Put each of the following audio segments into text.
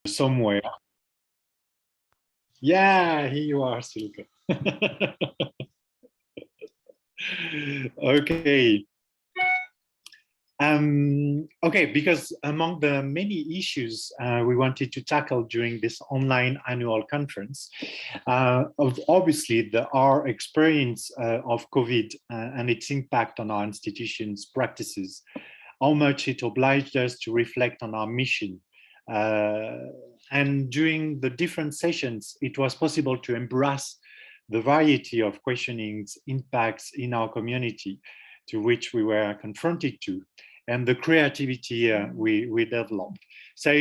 somewhere. Yeah, here you are, Silke. Okay. Okay, because among the many issues we wanted to tackle during this online annual conference, obviously our experience of COVID and its impact on our institutions' practices, how much it obliged us to reflect on our mission. And during the different sessions, it was possible to embrace the variety of questionings, impacts in our community to which we were confronted to, and the creativity we developed. So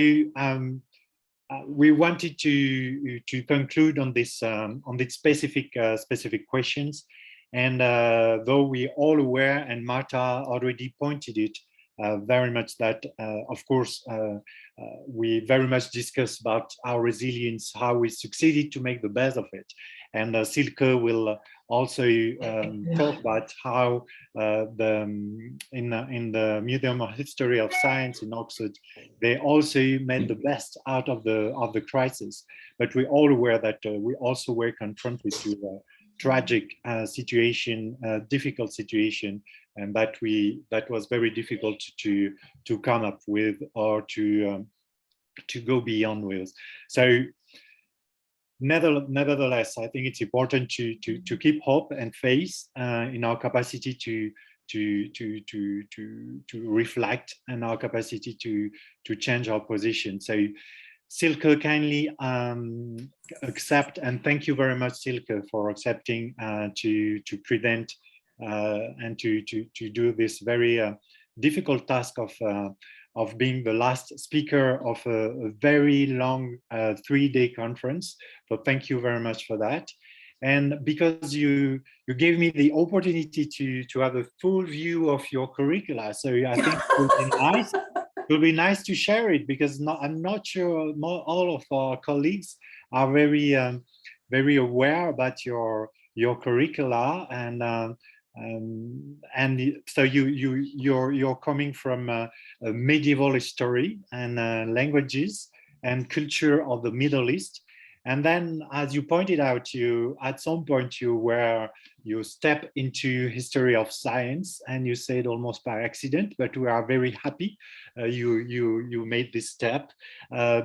we wanted to conclude on this specific questions, and though we all aware, and Marta already pointed it very much, that of course we very much discussed about our resilience, how we succeeded to make the best of it, and Silke will also talk about how in the Museum of History of Science in Oxford, they also made the best out of the crisis. But we're all aware that we also were confronted to a tragic situation, difficult situation, and that was very difficult to come up with or to go beyond with. So nevertheless, I think it's important to keep hope and faith in our capacity to reflect, and our capacity to change our position. So Silke, kindly accept, and thank you very much, Silke, for accepting to present and to do this very difficult task of being the last speaker of a very long 3-day conference. So thank you very much for that. And because you gave me the opportunity to have a full view of your curricula, so I think it will be nice. It will be nice to share it, because I'm not sure all of our colleagues are very aware about your curricula, and so you're coming from a medieval history and languages and culture of the Middle East. And then, as you pointed out, at some point you step into history of science, and you said almost by accident, but we are very happy you made this step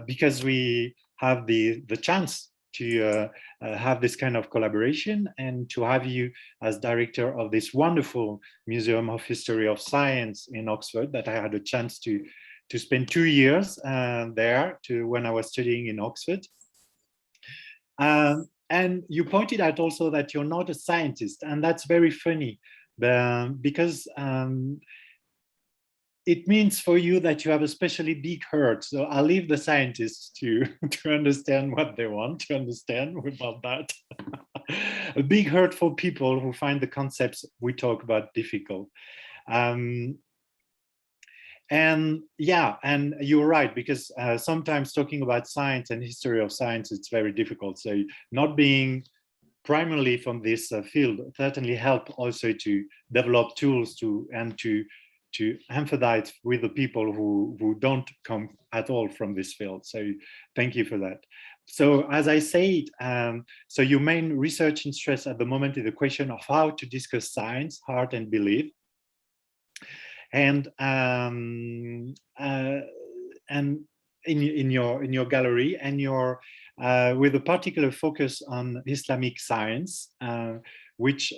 because we have the chance to have this kind of collaboration, and to have you as director of this wonderful Museum of History of Science in Oxford, that I had a chance to spend 2 years there when I was studying in Oxford. And you pointed out also that you're not a scientist, and that's very funny, because it means for you that you have a especially big heart. So I'll leave the scientists to understand what they want to understand about that. A big heart for people who find the concepts we talk about difficult. And yeah, and you're right, because sometimes talking about science and history of science, it's very difficult. So not being primarily from this field certainly help also to develop tools to empathize with the people who don't come at all from this field. So thank you for that. So as I said, so your main research interest at the moment is the question of how to discuss science, art, and belief. And in your gallery, and with a particular focus on Islamic science, which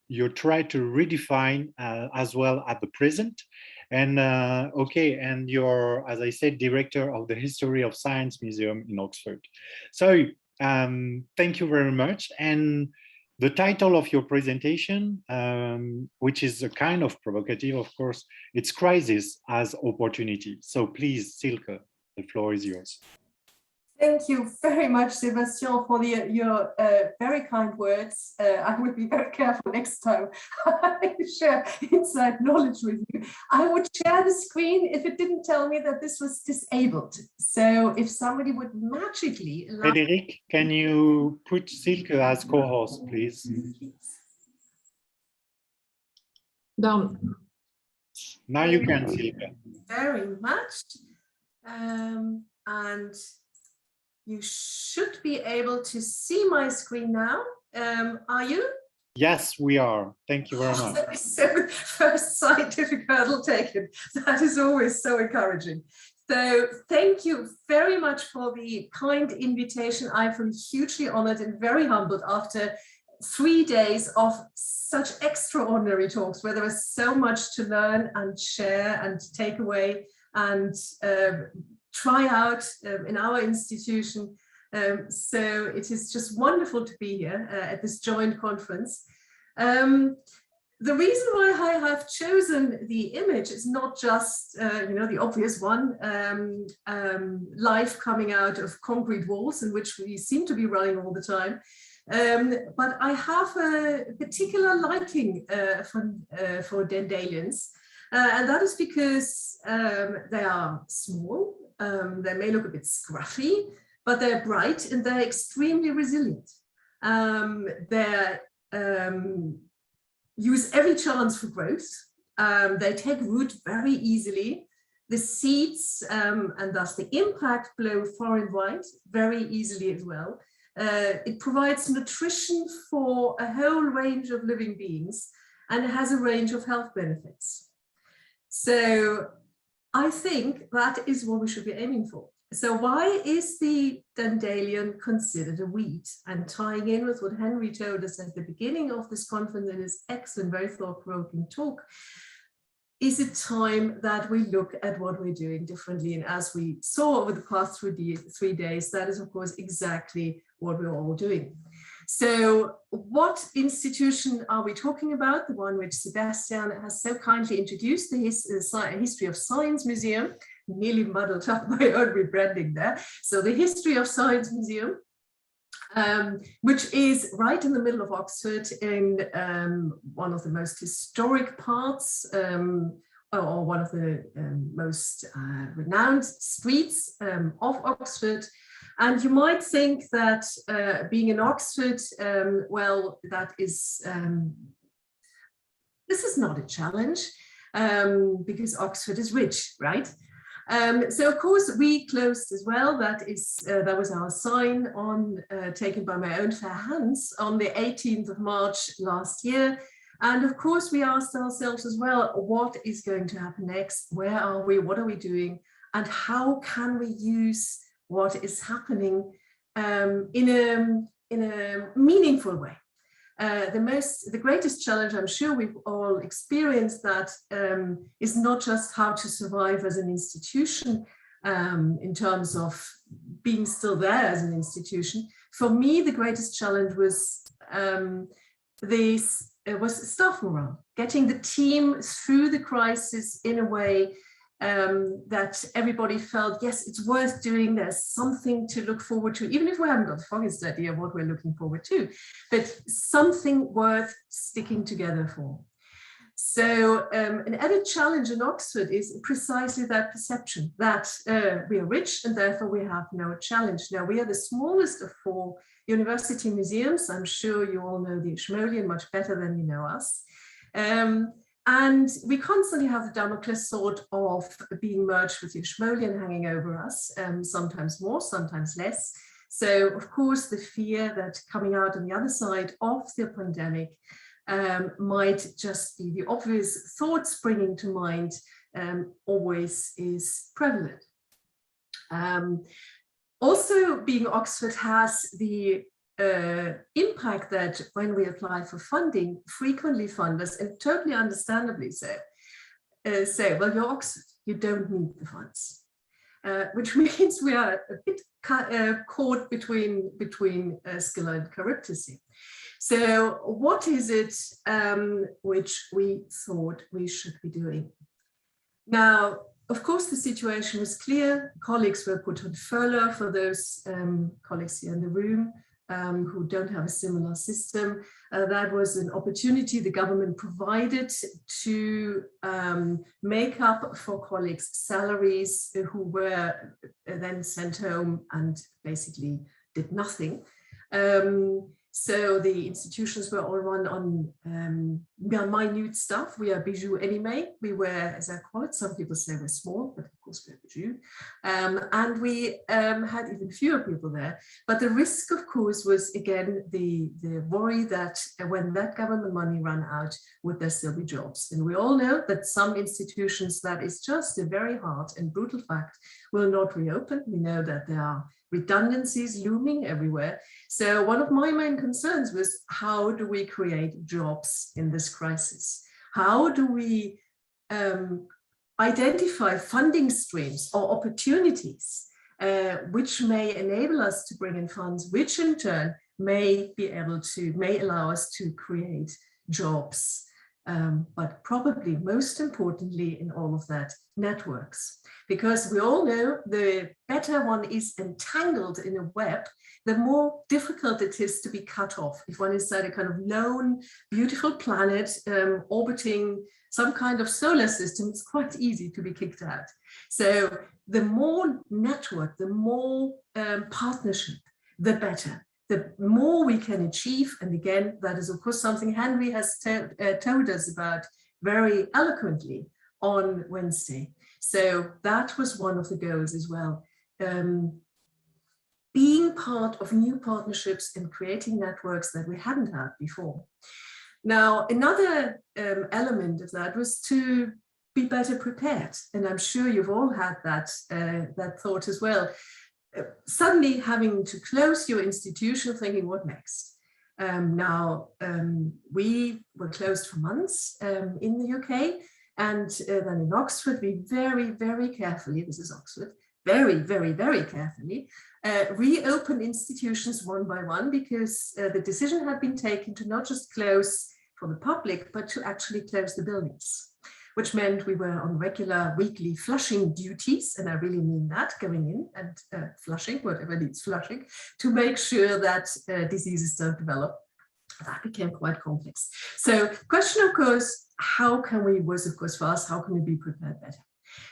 you try to redefine as well at the present. And okay, and you're, as I said, director of the History of Science Museum in Oxford. So thank you very much. And the title of your presentation, which is a kind of provocative, of course, it's Crisis as Opportunity. So please, Silke, the floor is yours. Thank you very much, Sébastien, for your very kind words. I will be very careful next time I share inside knowledge with you. I would share the screen if it didn't tell me that this was disabled. So if somebody would magically... Frédéric, can you put Silke as co-host, please? Done. Now you can, Silke. Very much. And you should be able to see my screen now. Are you? Yes, we are. Thank you very much. So first scientific hurdle taken. That is always so encouraging. So thank you very much for the kind invitation. I feel hugely honored and very humbled after 3 days of such extraordinary talks where there was so much to learn and share and take away and try out in our institution. So it is just wonderful to be here at this joint conference. The reason why I have chosen the image is not just, the obvious one, life coming out of concrete walls in which we seem to be running all the time. But I have a particular liking for dandelions, and that is because they are small, they may look a bit scruffy, but they're bright and they're extremely resilient. They use every chance for growth. They take root very easily. The seeds and thus the impact blow far and wide very easily as well. It provides nutrition for a whole range of living beings, and it has a range of health benefits. So I think that is what we should be aiming for. So why is the dandelion considered a weed? And tying in with what Henry told us at the beginning of this conference in his excellent, very thought-provoking talk, is it time that we look at what we're doing differently? And as we saw over the past 3 days, that is, of course, exactly what we're all doing. So what institution are we talking about? The one which Sébastien has so kindly introduced, the History of Science Museum, nearly muddled up my own rebranding there. So the History of Science Museum, which is right in the middle of Oxford in one of the most historic parts, or one of the most renowned streets of Oxford. And you might think that being in Oxford, well, that is, this is not a challenge because Oxford is rich, right? So of course we closed as well. That was our sign on taken by my own fair hands on the 18th of March last year. And of course we asked ourselves as well, what is going to happen next? Where are we? What are we doing? And how can we use what is happening in a meaningful way? The greatest challenge, I'm sure we've all experienced that, is not just how to survive as an institution in terms of being still there as an institution. For me, the greatest challenge was staff morale, getting the team through the crisis in a way that everybody felt, yes, it's worth doing, there's something to look forward to, even if we haven't got the foggiest idea of what we're looking forward to, but something worth sticking together for. So an added challenge in Oxford is precisely that perception that we are rich and therefore we have no challenge. Now, we are the smallest of 4 university museums. I'm sure you all know the Ishmaelian much better than you know us. And we constantly have the Damocles sword of being merged with the Ishmaelian hanging over us, sometimes more, sometimes less. So, of course, the fear that coming out on the other side of the pandemic might just be the obvious thought springing to mind always is prevalent. Also, being Oxford has the impact that when we apply for funding, frequently funders, and totally understandably so, say, well, you're Oxford, you don't need the funds, which means we are a bit caught between Scylla and Charybdis. So what is it which we thought we should be doing? Now, of course, the situation was clear. Colleagues were put on furlough. For those colleagues here in the room who don't have a similar system, that was an opportunity the government provided to make up for colleagues' salaries who were then sent home and basically did nothing. So the institutions were all run on minute stuff. We are bijou anyway. We were, as I call it, some people say we're small, but of course we're bijou. And we had even fewer people there. But the risk, of course, was again the worry that when that government money ran out, would there still be jobs? And we all know that some institutions, that is just a very hard and brutal fact, will not reopen. We know that there are redundancies looming everywhere. So one of my main concerns was, how do we create jobs in this crisis? How do we identify funding streams or opportunities which may enable us to bring in funds, which in turn may allow us to create jobs. But probably most importantly in all of that, networks. Because we all know the better one is entangled in a web, the more difficult it is to be cut off. If one is at a kind of lone, beautiful planet orbiting some kind of solar system, it's quite easy to be kicked out. So the more network, the more partnership, the better. The more we can achieve, and again, that is of course something Henry has told us about very eloquently on Wednesday. So that was one of the goals as well. Being part of new partnerships and creating networks that we hadn't had before. Now, another element of that was to be better prepared. And I'm sure you've all had that, that thought as well. Suddenly having to close your institution, thinking, what next? We were closed for months in the UK, and then in Oxford, we very, very carefully, this is Oxford, very, very, very carefully, reopened institutions one by one, because the decision had been taken to not just close for the public, but to actually close the buildings, which meant we were on regular weekly flushing duties, and I really mean that, going in and flushing, whatever needs flushing, to make sure that diseases don't develop. That became quite complex. So question, of course, how can we, was of course for us, how can we be prepared better?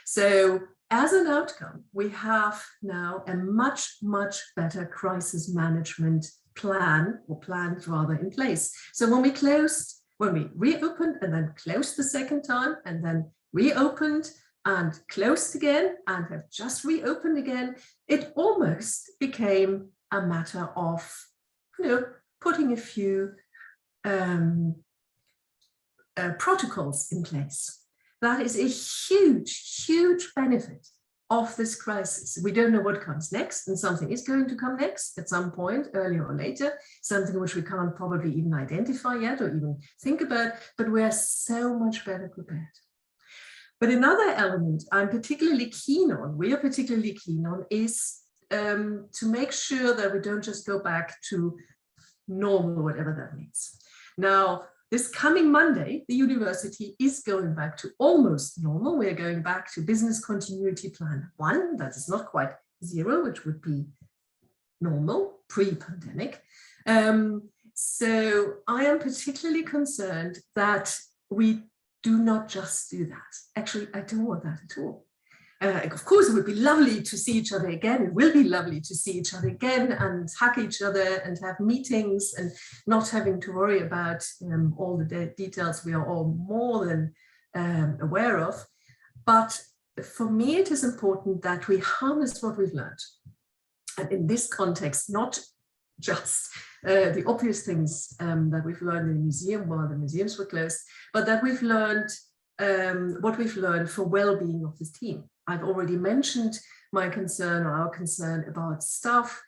So as an outcome, we have now a much, much better crisis management plan, or plans rather, in place. So when we reopened and then closed the second time, and then reopened and closed again, and have just reopened again, it almost became a matter of, putting a few protocols in place. That is a huge, huge benefit of this crisis. We don't know what comes next, and something is going to come next at some point, earlier or later, something which we can't probably even identify yet or even think about, but we're so much better prepared. But another element I'm particularly keen on, we are particularly keen on, is to make sure that we don't just go back to normal, whatever that means. Now, this coming Monday, the university is going back to almost normal. We're going back to business continuity plan 1. That is not quite 0, which would be normal pre-pandemic. So I am particularly concerned that we do not just do that. Actually, I don't want that at all. Of course, it would be lovely to see each other again. It will be lovely to see each other again and hug each other and have meetings and not having to worry about all the details we are all more than aware of. But for me, it is important that we harness what we've learned. And in this context, not just the obvious things that we've learned in the museum while the museums were closed, but that we've learned what we've learned for well-being of this team. I've already mentioned my concern, or our concern, about staff,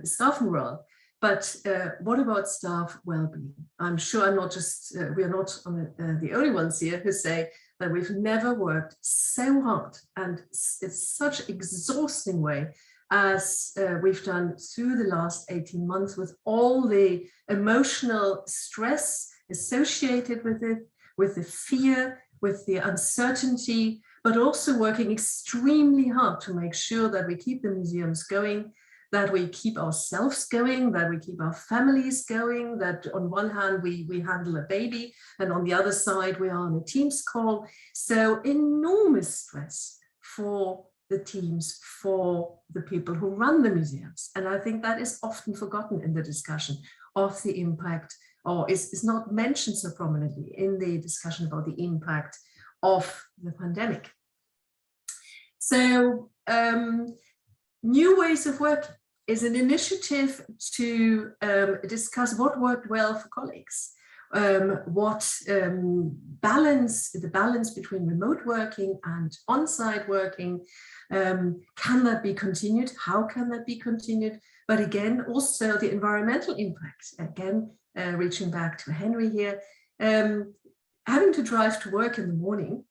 staff morale. But what about staff well-being? I'm sure I'm not just, we are not the only ones here who say that we've never worked so hard and it's such exhausting way as we've done through the last 18 months, with all the emotional stress associated with it, with the fear, with the uncertainty, but also working extremely hard to make sure that we keep the museums going, that we keep ourselves going, that we keep our families going, that on one hand we handle a baby, and on the other side we are on a Teams call. So enormous stress for the teams for the people who run the museums. And I think that is often forgotten in the discussion of the impact, or is not mentioned so prominently in the discussion about the impact of the pandemic. So New Ways of Working is an initiative to discuss what worked well for colleagues, what the balance between remote working and on-site working, can that be continued? How can that be continued? But again, also the environmental impact, again, reaching back to Henry here, having to drive to work in the morning,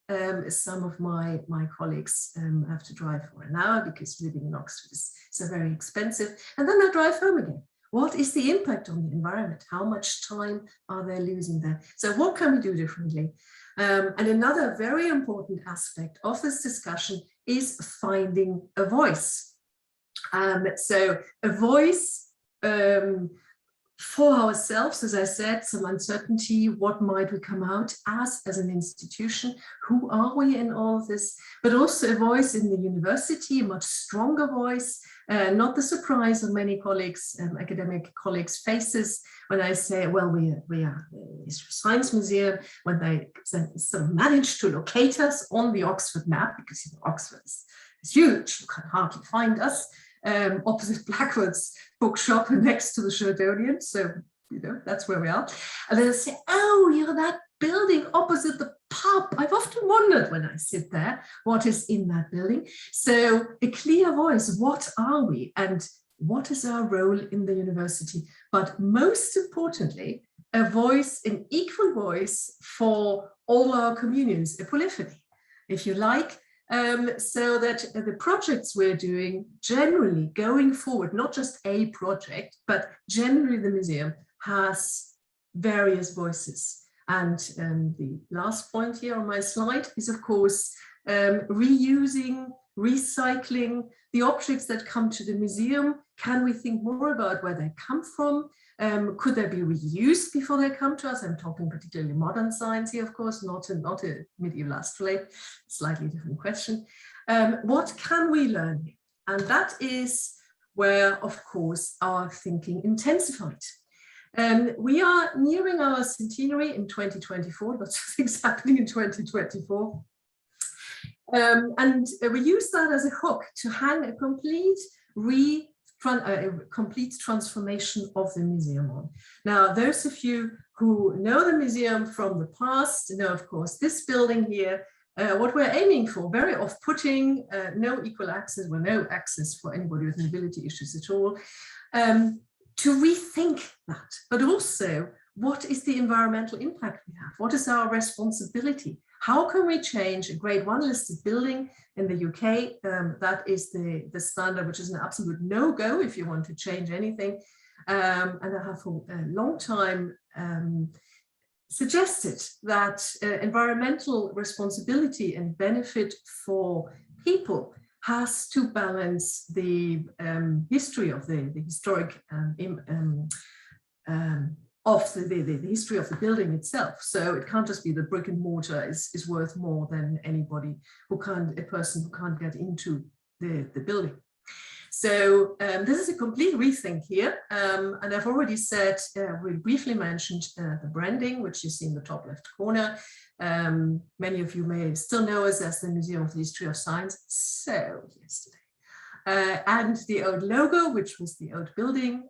some of my colleagues have to drive for an hour because living in Oxford is so very expensive, and then they drive home again. What is the impact on the environment? How much time are they losing there? So what can we do differently? And another very important aspect of this discussion is finding a voice. So a voice for ourselves, as I said, some uncertainty, what might we come out as an institution, who are we in all of this, but also a voice in the university, a much stronger voice, not the surprise on many colleagues, academic colleagues' faces when I say, well, we are a science museum, when they sort of managed to locate us on the Oxford map, because Oxford is huge, you can hardly find us. Opposite Blackwood's bookshop next to the Sheridan, so that's where we are. And then they say, oh, you're that building opposite the pub. I've often wondered when I sit there, what is in that building? So a clear voice, what are we and what is our role in the university? But most importantly, a voice, an equal voice for all our communities, a polyphony, if you like. So that the projects we're doing generally going forward, not just a project, but generally the museum has various voices. And the last point here on my slide is, of course, reusing, recycling the objects that come to the museum. Can we think more about where they come from? Could they be reused before they come to us? I'm talking particularly modern science here, of course, not a medieval astrolabe, slightly different question. What can we learn here? And that is where, of course, our thinking intensified. We are nearing our centenary in 2024, lots of things happening in 2024. And we use that as a hook to hang a complete transformation of the museum on. Now, those of you who know the museum from the past know, of course, this building here, what we're aiming for, very off-putting, no equal access, well, no access for anybody with mobility issues at all, to rethink that, but also what is the environmental impact we have? What is our responsibility? How can we change a grade 1 listed building in the UK? That is the standard, which is an absolute no-go if you want to change anything. And I have for a long time suggested that environmental responsibility and benefit for people has to balance the history of the historic of the history of the building itself. So it can't just be the brick and mortar is worth more than anybody a person who can't get into the building. So this is a complete rethink here. And I've already said, we briefly mentioned the branding, which you see in the top left corner. Many of you may still know us as the Museum of the History of Science. So yesterday. And the old logo, which was the old building,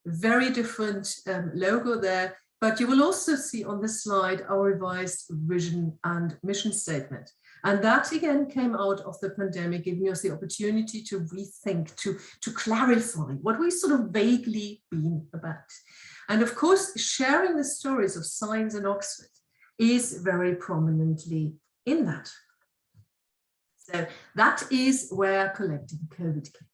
very different logo there. But you will also see on this slide our revised vision and mission statement. And that again came out of the pandemic, giving us the opportunity to rethink, to clarify what we've sort of vaguely been about. And of course, sharing the stories of science in Oxford is very prominently in that. So that is where Collecting COVID came.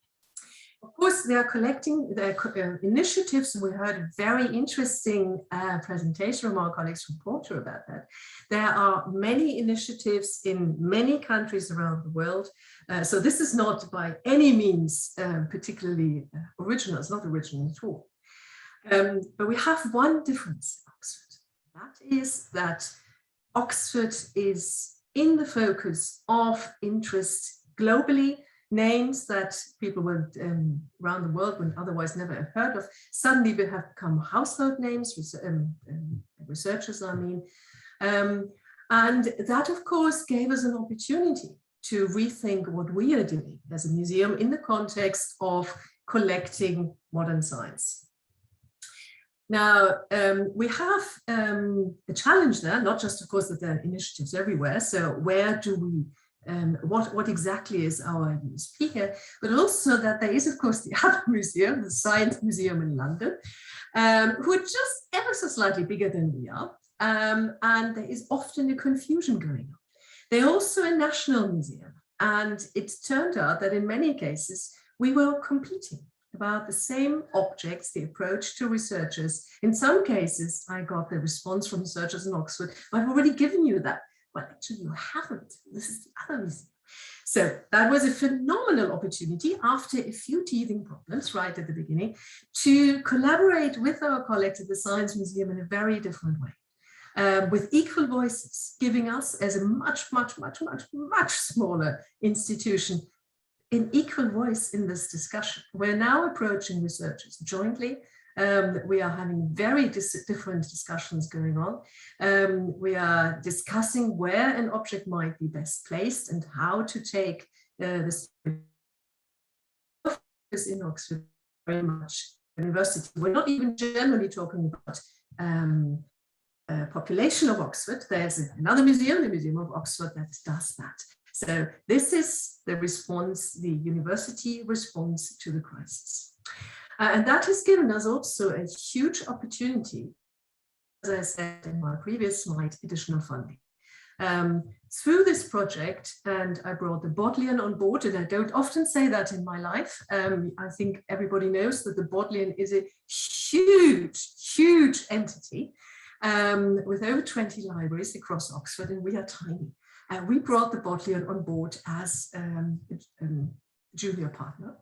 Of course, they are collecting their initiatives. We heard a very interesting presentation from our colleagues from Porto about that. There are many initiatives in many countries around the world. So this is not by any means particularly original. It's not original at all. But we have one difference in Oxford. That is that Oxford is in the focus of interest globally, names that people would, around the world would otherwise never have heard of. Suddenly we have become household names, researchers, I mean. And that, of course, gave us an opportunity to rethink what we are doing as a museum in the context of collecting modern science. Now, we have a challenge there, not just, of course, that there are initiatives everywhere. So where do we, what exactly is our USP here? But also that there is, of course, the other museum, the Science Museum in London, who are just ever so slightly bigger than we are. And there is often a confusion going on. They're also a national museum. And it turned out that in many cases, we were competing about the same objects, the approach to researchers. In some cases, I got the response from researchers in Oxford, I've already given you that. Well, actually, you haven't. This is the other museum. So that was a phenomenal opportunity after a few teething problems right at the beginning to collaborate with our colleagues at the Science Museum in a very different way. With equal voices, giving us as a much smaller institution an equal voice in this discussion. We're now approaching researchers jointly. We are having very different discussions going on. We are discussing where an object might be best placed and how to take this in Oxford very much university. We're not even generally talking about population of Oxford. There's another museum, the Museum of Oxford, that does that. So this is the response, the university response to the crisis. And that has given us also a huge opportunity, as I said in my previous slide, additional funding. Through this project, and I brought the Bodleian on board, and I don't often say that in my life. I think everybody knows that the Bodleian is a huge entity with over 20 libraries across Oxford, and we are tiny. We brought the Bodleian on board as a junior partner.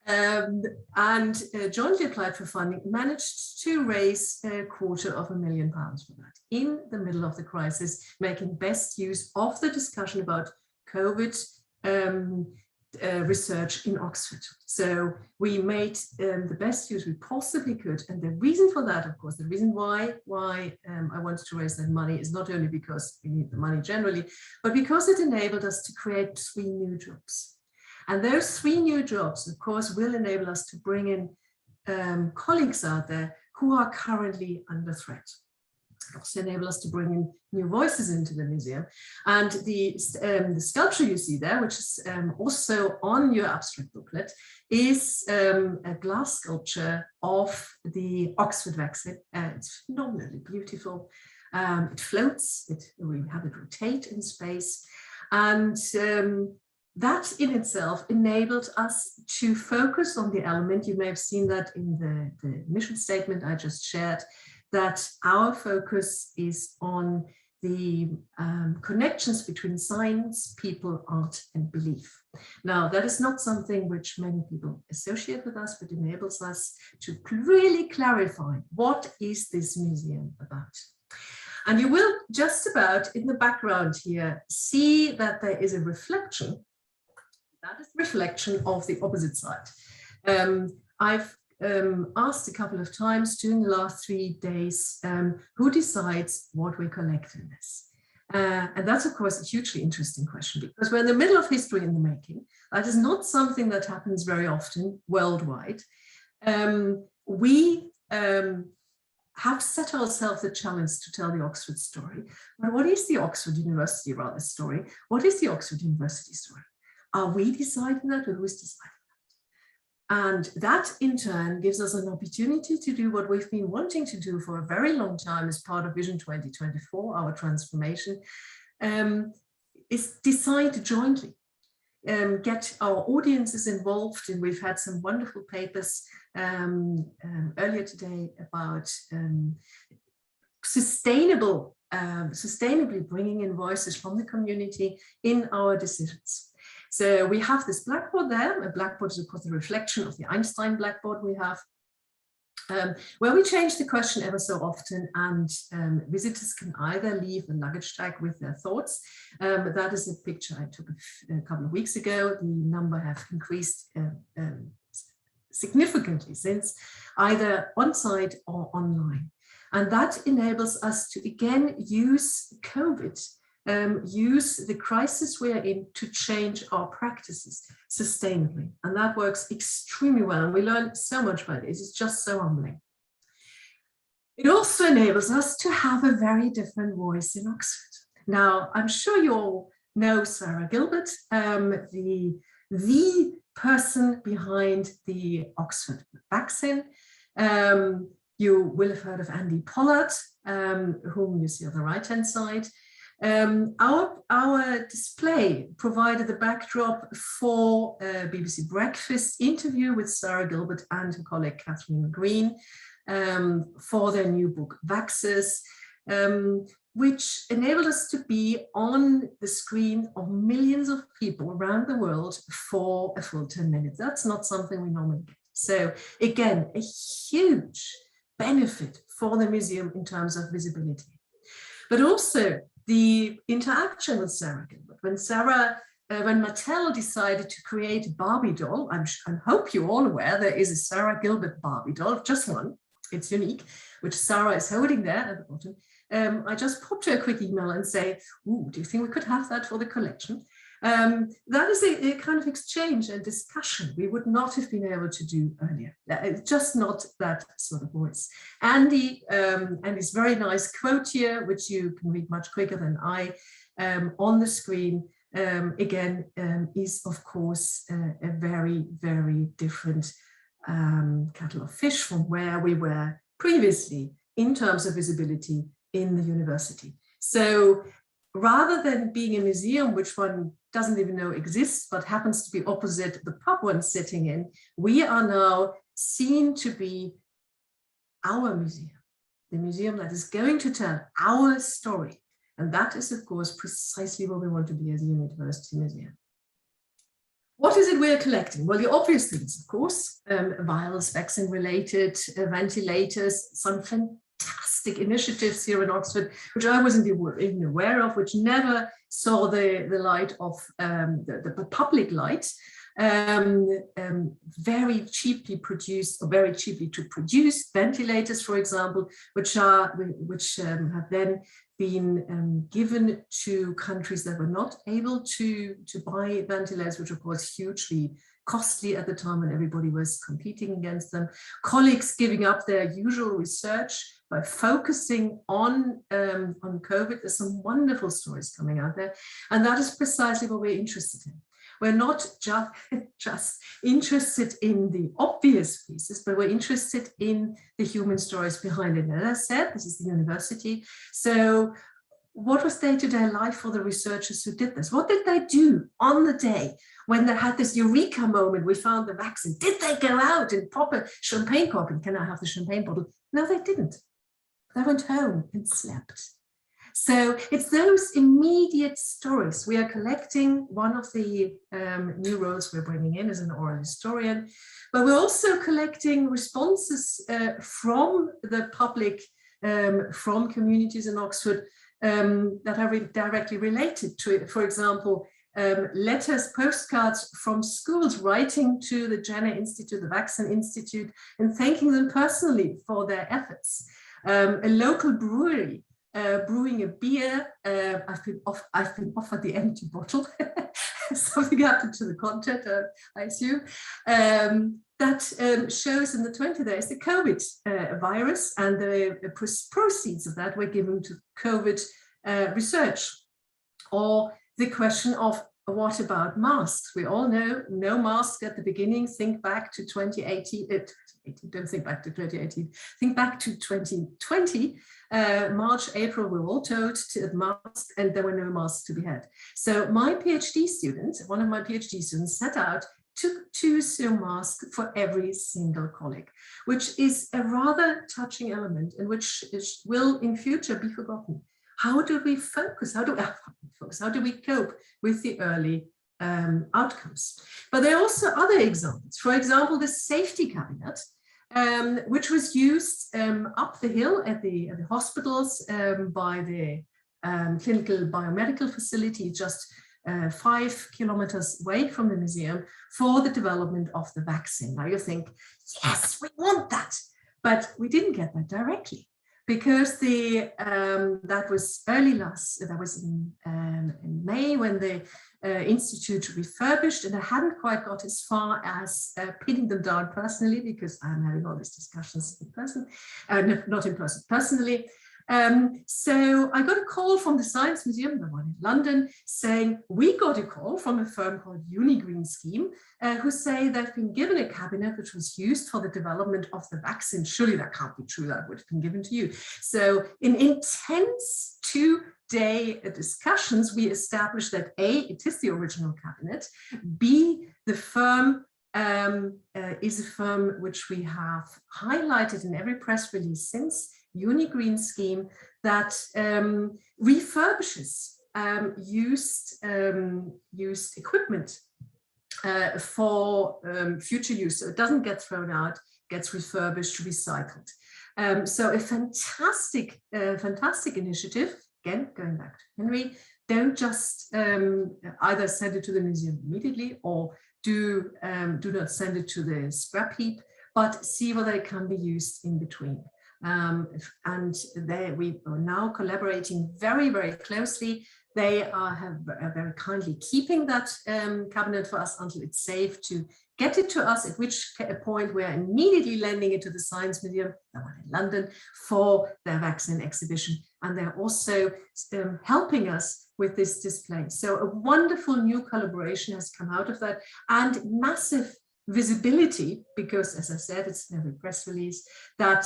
And jointly applied for funding, managed to raise £250,000 for that in the middle of the crisis, making best use of the discussion about COVID research in Oxford. So we made the best use we possibly could. And the reason for that, of course, the reason why I wanted to raise that money is not only because we need the money generally, but because it enabled us to create 3 new jobs. And those 3 new jobs, of course, will enable us to bring in colleagues out there who are currently under threat. It also enable us to bring in new voices into the museum. And the sculpture you see there, which is also on your abstract booklet, is a glass sculpture of the Oxford vaccine. It's phenomenally beautiful. It floats, we have it rotate in space. And that in itself enabled us to focus on the element. You may have seen that in the mission statement I just shared, that our focus is on the connections between science, people, art, and belief. Now, that is not something which many people associate with us, but enables us to really clarify what is this museum about. And you will just about in the background here see that there is a reflection. That is the reflection of the opposite side. I've asked a couple of times during the last 3 days, who decides what we collect in this? And that's, of course, a hugely interesting question, because we're in the middle of history in the making. That is not something that happens very often worldwide. We have set ourselves the challenge to tell the Oxford story. But what is the Oxford University story? What is the Oxford University story? Are we deciding that, or who is deciding that? And that in turn gives us an opportunity to do what we've been wanting to do for a very long time as part of Vision 2024, our transformation, is decide jointly, get our audiences involved. And we've had some wonderful papers earlier today about sustainably bringing in voices from the community in our decisions. So we have this blackboard there. A blackboard is, of course, a reflection of the Einstein blackboard we have. where we change the question ever so often, and visitors can either leave a luggage tag with their thoughts. That is a picture I took a couple of weeks ago. The number have increased significantly since, either on-site or online. And that enables us to again use COVID, use the crisis we are in to change our practices sustainably. And that works extremely well. And we learn so much by it. It's just so humbling. It also enables us to have a very different voice in Oxford. Now, I'm sure you all know Sarah Gilbert, the person behind the Oxford vaccine. You will have heard of Andy Pollard, whom you see on the right-hand side. Our display provided the backdrop for a BBC Breakfast interview with Sarah Gilbert and her colleague Catherine Green for their new book, Vaxxers, which enabled us to be on the screen of millions of people around the world for a full 10 minutes. That's not something we normally get. So again, a huge benefit for the museum in terms of visibility. But also the interaction with Sarah Gilbert. When Mattel decided to create a Barbie doll, I hope you're all aware there is a Sarah Gilbert Barbie doll, just one, it's unique, which Sarah is holding there at the bottom. I just popped her a quick email and say, ooh, do you think we could have that for the collection? That is a kind of exchange and discussion we would not have been able to do earlier. It's just not that sort of voice. Andy's very nice quote here, which you can read much quicker than I, on the screen, again, is of course a very, very different kettle of fish from where we were previously in terms of visibility in the university. So rather than being a museum, which one doesn't even know exists, but happens to be opposite the pub one's sitting in, we are now seen to be our museum, the museum that is going to tell our story. And that is, of course, precisely what we want to be as a university museum. What is it we're collecting? Well, the obvious things, of course, vials, vaccine-related, ventilators, some fantastic initiatives here in Oxford, which I wasn't even aware of, which never saw the light of the public light. Very cheaply produced, or very cheaply to produce ventilators, for example, which have then been given to countries that were not able to buy ventilators, which of course hugely costly at the time when everybody was competing against them. Colleagues giving up their usual research by focusing on COVID. There's some wonderful stories coming out there, and that is precisely what we're interested in. We're not just interested in the obvious pieces, but we're interested in the human stories behind it. And as I said, this is the university. So what was day-to-day life for the researchers who did this? What did they do on the day when they had this eureka moment? We found the vaccine. Did they go out and pop a champagne cork? Can I have the champagne bottle? No, they didn't. They went home and slept. So it's those immediate stories. We are collecting. One of the new roles we're bringing in as an oral historian, but we're also collecting responses from the public, from communities in Oxford that are directly related to it. For example, letters, postcards from schools writing to the Jenner Institute, the Vaccine Institute, and thanking them personally for their efforts. A local brewery brewing a beer. I've been offered the empty bottle. Something happened to the content, I assume. That shows in the 20 days the COVID virus, and the proceeds of that were given to COVID research. Or the question of what about masks? We all know no mask at the beginning. Think back to 2018. Don't think back to 2018. Think back to 2020. March, April, we were all told to mask, and there were no masks to be had. So my PhD student, one of my PhD students, set out to sew masks for every single colleague, which is a rather touching element, and which will in future be forgotten. How do we focus? How do we cope with the early outcomes? But there are also other examples. For example, the safety cabinet which was used up the hill at the hospitals by the clinical biomedical facility, just 5 kilometers away from the museum, for the development of the vaccine. Now you think, yes, we want that, but we didn't get that directly, because that was in May when the institute refurbished, and I hadn't quite got as far as pinning them down personally, because I'm having all these discussions in person, not in person, personally. So I got a call from the Science Museum, the one in London, saying we got a call from a firm called UMAC-Universeum, who say they've been given a cabinet which was used for the development of the vaccine. Surely that can't be true, that would have been given to you. So in intense 2-day discussions, we established that A, it is the original cabinet, B, the firm is a firm which we have highlighted in every press release since, UMAC-Universeum, that refurbishes used equipment for future use. So it doesn't get thrown out, gets refurbished, recycled. So a fantastic initiative. Again, going back to Henry, don't just either send it to the museum immediately, or do not send it to the scrap heap, but see whether it can be used in between. And we are now collaborating very, very closely. They are very kindly keeping that cabinet for us until it's safe to get it to us, at which point we are immediately lending it to the Science Museum, the one in London, for their vaccine exhibition. And they're also helping us with this display. So a wonderful new collaboration has come out of that, and massive visibility, because, as I said, it's in every press release, that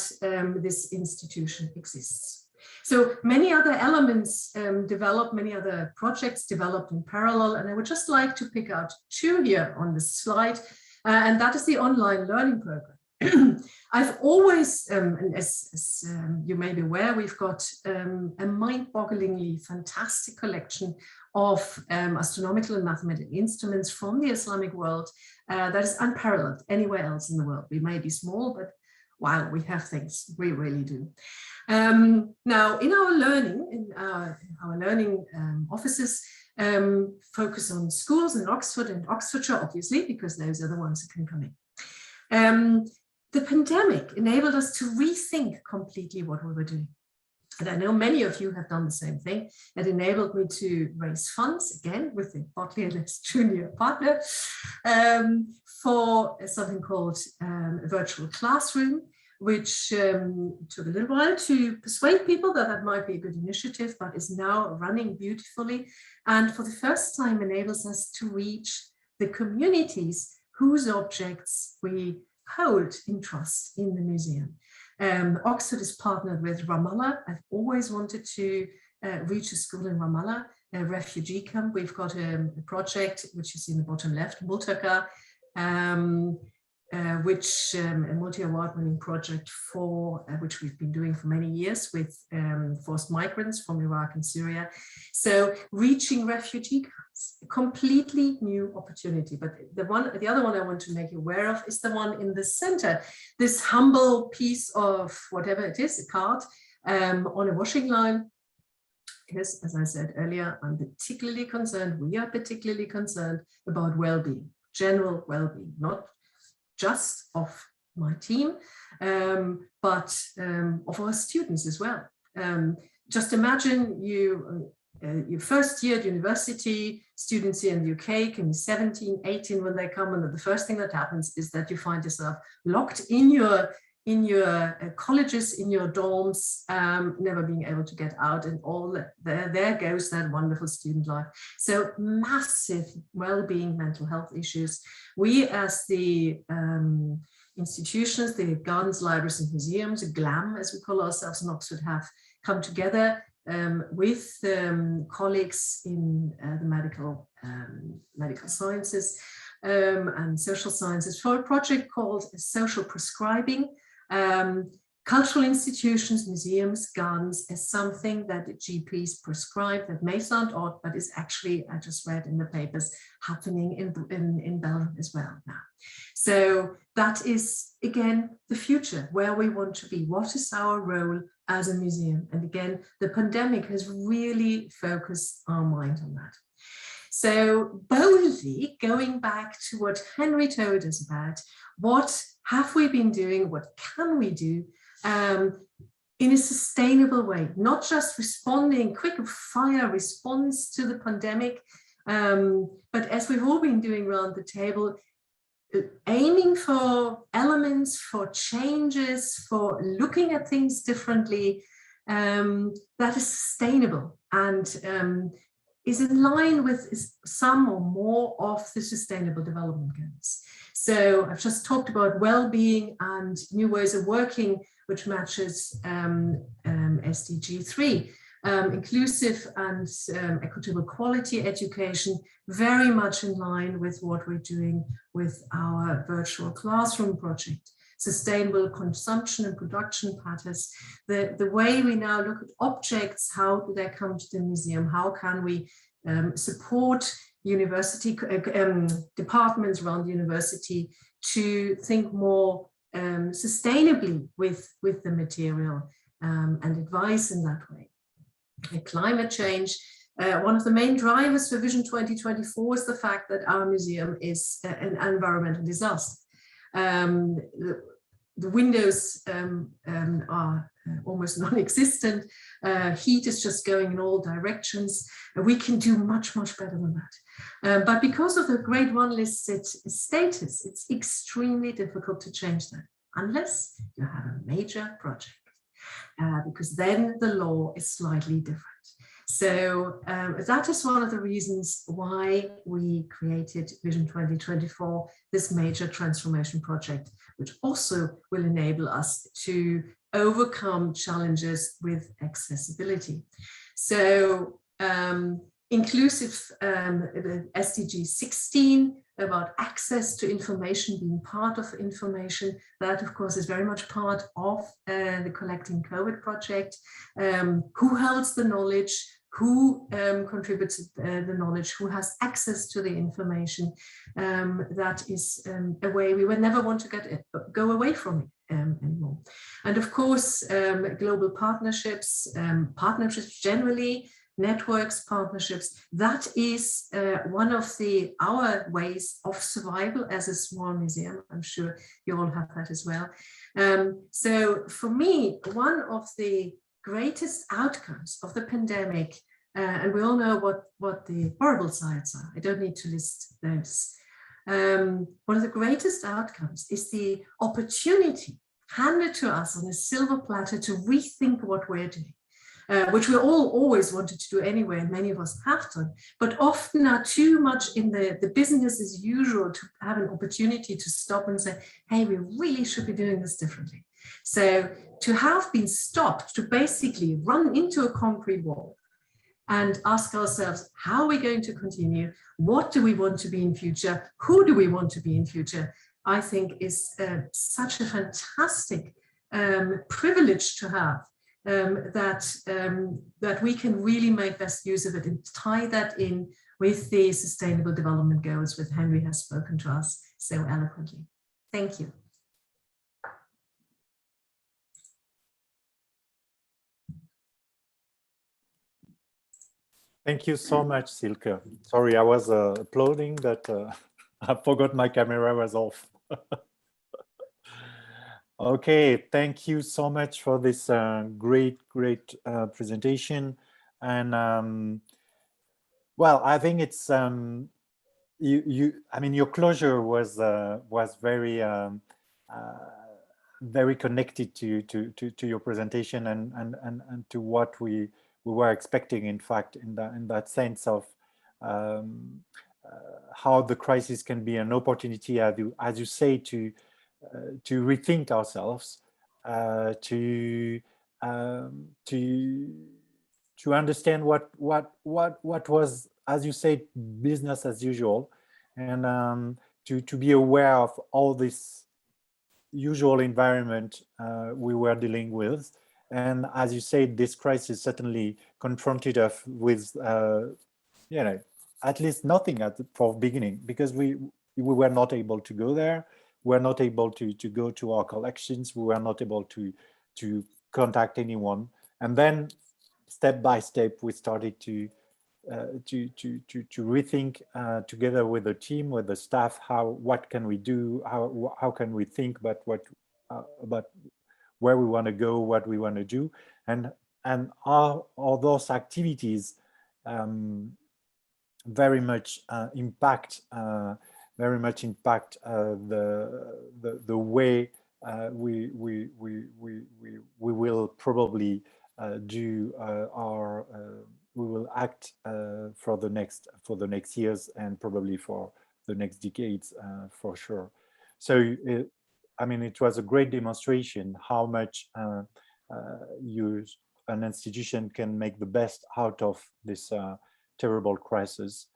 this institution exists. So many other elements developed, many other projects developed in parallel, and I would just like to pick out 2 here on this slide, and that is the online learning program. I've always, and as you may be aware, we've got a mind-bogglingly fantastic collection of astronomical and mathematical instruments from the Islamic world that is unparalleled anywhere else in the world. We may be small, but wow, we have things, we really do. Now, in our learning, offices focus on schools in Oxford and Oxfordshire, obviously, because those are the ones that can come in. The pandemic enabled us to rethink completely what we were doing. And I know many of you have done the same thing. It enabled me to raise funds, again, with the Botley and List Junior partner, for something called a virtual classroom, which took a little while to persuade people that that might be a good initiative, but is now running beautifully. And for the first time enables us to reach the communities whose objects we hold in trust in the museum. Oxford is partnered with Ramallah. I've always wanted to reach a school in Ramallah, a refugee camp. We've got a project, which is in the bottom left, Multaka, which a multi-award-winning project for which we've been doing for many years with forced migrants from Iraq and Syria. So reaching refugee camps, a completely new opportunity. But the other one I want to make you aware of is the one in the center. This humble piece of whatever it is, a card on a washing line. Because, as I said earlier, I'm particularly concerned, we are particularly concerned about well-being, general well-being, not just of my team, but of our students as well. Just imagine your first year at university, students here in the UK can be 17, 18 when they come, and the first thing that happens is that you find yourself locked in your colleges, in your dorms, never being able to get out, and all that, there goes that wonderful student life. So massive well-being, mental health issues. We, as the institutions, the gardens, libraries and museums, GLAM as we call ourselves in Oxford, have come together with colleagues in the medical sciences and social sciences for a project called Social Prescribing. Cultural institutions, museums, gardens as something that the GPs prescribe. That may sound odd, but is actually, I just read in the papers, happening in Belgium as well now. So that is, again, the future, where we want to be. What is our role as a museum? And again, the pandemic has really focused our mind on that. So boldly going back to what Henry told us about, what have we been doing? What can we do in a sustainable way? Not just responding, quick fire response to the pandemic, but as we've all been doing around the table, aiming for elements, for changes, for looking at things differently, that is sustainable and is in line with some or more of the Sustainable Development Goals. So I've just talked about well-being and new ways of working, which matches SDG 3. Inclusive and equitable quality education, very much in line with what we're doing with our virtual classroom project. Sustainable consumption and production patterns, the way we now look at objects, how do they come to the museum, how can we support university departments around the university to think more sustainably with the material and advice in that way. Climate change, one of the main drivers for Vision 2024 is the fact that our museum is an environmental disaster. The windows are almost non-existent. Heat is just going in all directions. We can do much, much better than that. But because of the Grade 1 listed status, it's extremely difficult to change that unless you have a major project. Because then the law is slightly different. So that is one of the reasons why we created Vision 2024, this major transformation project, which also will enable us to overcome challenges with accessibility. So inclusive SDG 16, about access to information, being part of information. That, of course, is very much part of the Collecting COVID project. Who holds the knowledge? Who contributes the knowledge? Who has access to the information? That is a way we would never want to go away from it anymore. And of course, global partnerships, partnerships generally, networks, partnerships, that is one of our ways of survival as a small museum. I'm sure you all have that as well. So for me, one of the greatest outcomes of the pandemic, and we all know what the horrible sides are, I don't need to list those. One of the greatest outcomes is the opportunity handed to us on a silver platter to rethink what we're doing. Which we all always wanted to do anyway, and many of us have done, but often are too much in the business as usual to have an opportunity to stop and say, hey, we really should be doing this differently. So to have been stopped, to basically run into a concrete wall and ask ourselves, how are we going to continue? What do we want to be in future? Who do we want to be in future? I think is such a fantastic privilege to have. That we can really make best use of it and tie that in with the Sustainable Development Goals, which Henry has spoken to us so eloquently. Thank you. Thank you so much, Silke. Sorry, I was applauding, but I forgot my camera was off. Okay, thank you so much for this great presentation. And well, I think it's I mean, your closure was very very connected to your presentation and to what we were expecting, in fact, in that sense of how the crisis can be an opportunity, as you say, to rethink ourselves, to understand what was, as you say, business as usual, and to be aware of all this usual environment we were dealing with. And as you say, this crisis certainly confronted us with, you know, at least nothing for beginning, because we were not able to go there. were not able to go to our collections. We were not able to contact anyone. And then step by step, we started to rethink together with the team, with the staff, what can we do, how can we think about about where we want to go, what we want to do, and all those activities very much impact the way we will probably do our we will act for the next years and probably for the next decades for sure. So I mean, it was a great demonstration how much an institution can make the best out of this terrible crisis.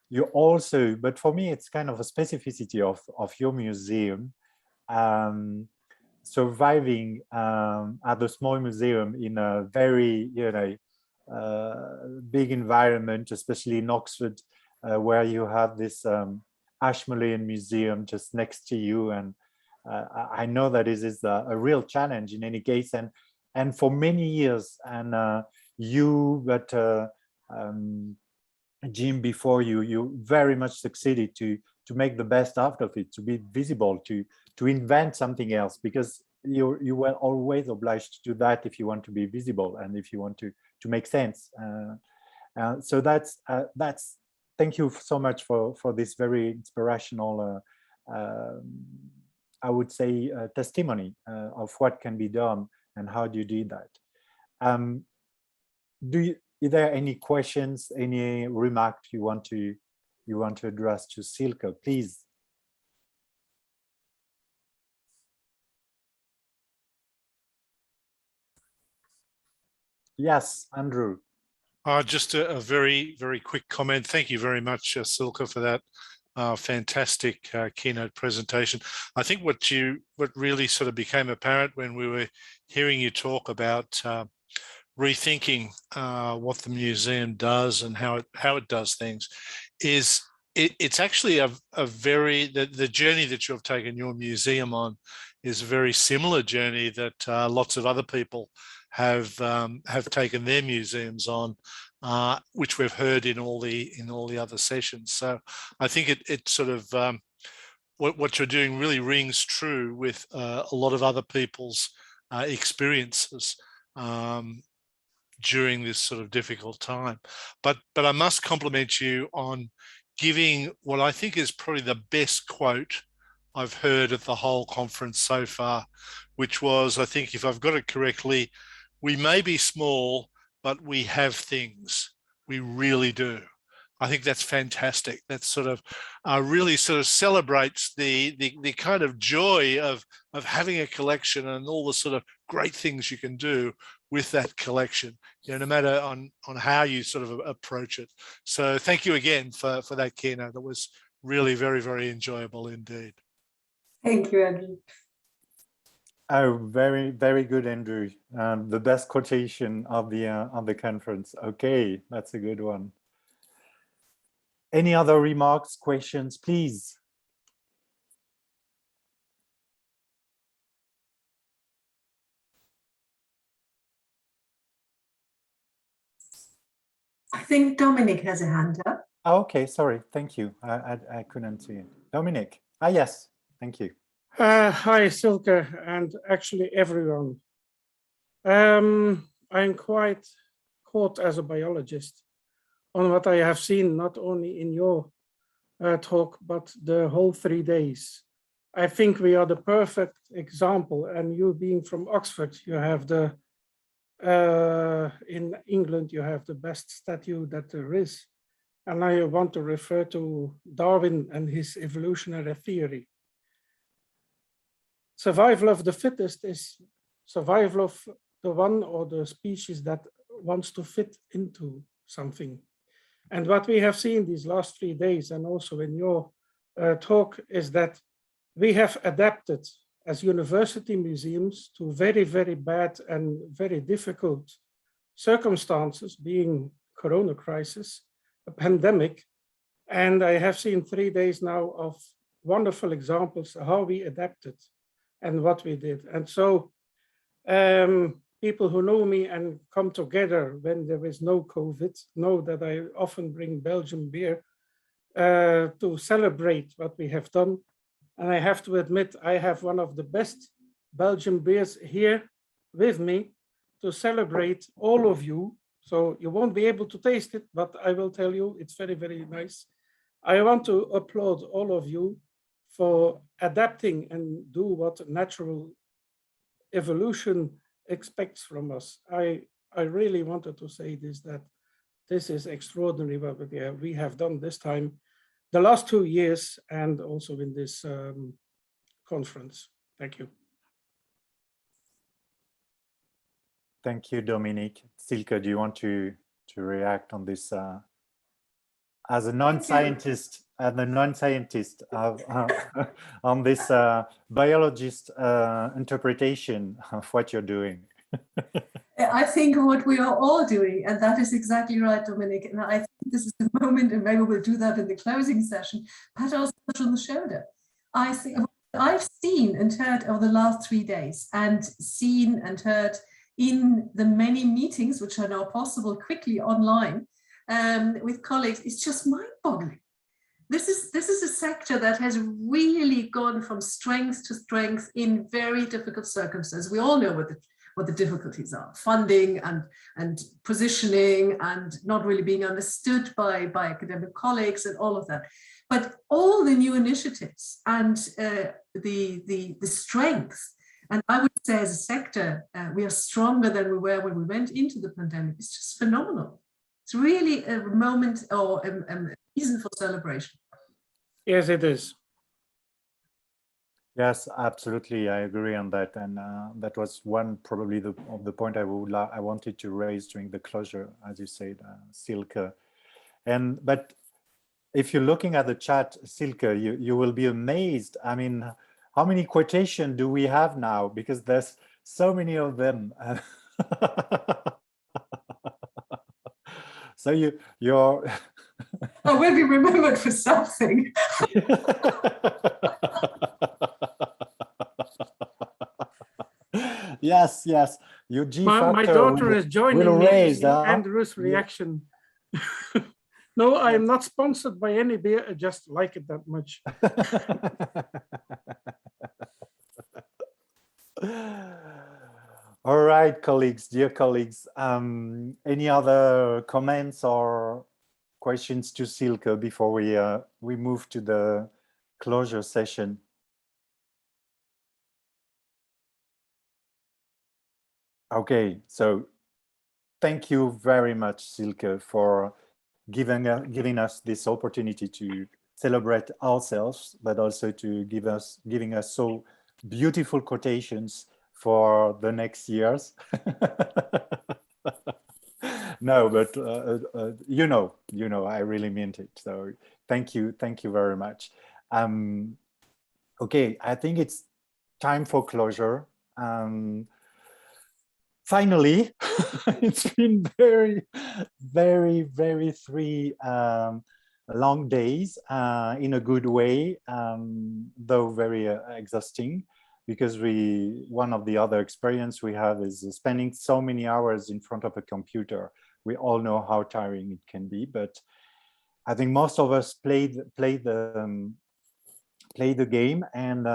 You also, but for me, it's kind of a specificity of your museum, surviving at a small museum in a very, big environment, especially in Oxford, where you have this Ashmolean Museum just next to you. And I know that this is a real challenge in any case. And for many years, and Jim, before you very much succeeded to make the best out of it, to be visible, to invent something else, because you were always obliged to do that if you want to be visible and if you want to make sense. So that's thank you so much for this very inspirational, I would say, testimony of what can be done and how do you do that. Is there any questions, any remark you want to address to Silke, please? Yes, Andrew. Just a very, very quick comment. Thank you very much, Silke, for that fantastic keynote presentation. I think what really sort of became apparent when we were hearing you talk about rethinking what the museum does and how it does things is it's actually the journey that you've taken your museum on is a very similar journey that lots of other people have taken their museums on, which we've heard in all the other sessions. So I think it sort of what you're doing really rings true with a lot of other people's experiences during this sort of difficult time. But I must compliment you on giving what I think is probably the best quote I've heard at the whole conference so far, which was, I think if I've got it correctly, we may be small, but we have things. We really do. I think that's fantastic. That sort of really sort of celebrates the kind of joy of having a collection and all the sort of great things you can do with that collection, no matter on how you sort of approach it. So thank you again for that keynote. That was really very, very enjoyable indeed. Thank you, Andrew. Oh, very, very good, Andrew. The best quotation of the conference. Okay, that's a good one. Any other remarks, questions, please? I think Dominic has a hand up. Oh, okay, sorry, thank you. I couldn't see it. Dominic. Yes, thank you. Hi, Silke, and actually everyone. I'm quite caught as a biologist on what I have seen, not only in your talk, but the whole 3 days. I think we are the perfect example, and you being from Oxford, you have in England, you have the best statue that there is. And I want to refer to Darwin and his evolutionary theory. Survival of the fittest is survival of the one or the species that wants to fit into something. And what we have seen these last 3 days, and also in your talk, is that we have adapted as university museums to very, very bad and very difficult circumstances, being Corona crisis, a pandemic. And I have seen 3 days now of wonderful examples how we adapted and what we did. And so people who know me and come together when there is no COVID know that I often bring Belgian beer to celebrate what we have done. And I have to admit, I have one of the best Belgian beers here with me to celebrate all of you. So you won't be able to taste it, but I will tell you it's very, very nice. I want to applaud all of you for adapting and do what natural evolution expects from us. I really wanted to say this, that this is extraordinary what we have done this time, the last 2 years, and also in this conference. Thank you. Thank you, Dominique. Silke, do you want to react on this as a non-scientist, on this biologist interpretation of what you're doing? I think what we are all doing, and that is exactly right, Dominic. And I think this is the moment, and maybe we'll do that in the closing session, pat ourselves on the shoulder. I think what I've seen and heard over the last 3 days, and seen and heard in the many meetings which are now possible quickly online with colleagues, it's just mind-boggling. This is a sector that has really gone from strength to strength in very difficult circumstances. We all know what the difficulties are: funding and positioning, and not really being understood by academic colleagues, and all of that. But all the new initiatives and the strength, and I would say as a sector, we are stronger than we were when we went into the pandemic. It's just phenomenal. It's really a moment or a reason for celebration. Yes, it is. Yes, absolutely. I agree on that. And that was one probably of the point I wanted to raise during the closure, as you said, Silke. But if you're looking at the chat, Silke, you will be amazed. I mean, how many quotations do we have now? Because there's so many of them. So you're I will be remembered for something. Yes. Your G factor. My daughter is joining me in Andrew's reaction. Yeah. No, I am not sponsored by any beer. I just like it that much. All right, colleagues, dear colleagues, any other comments or questions to Silke before we move to the closure session? Okay, so thank you very much, Silke, for giving us this opportunity to celebrate ourselves, but also to giving us so beautiful quotations for the next years. No, but you know, I really meant it. So thank you very much. Okay, I think it's time for closure. Finally, it's been very 3 long days in a good way, though very exhausting, because one of the other experience we have is spending so many hours in front of a computer. We all know how tiring it can be, but I think most of us played the game, and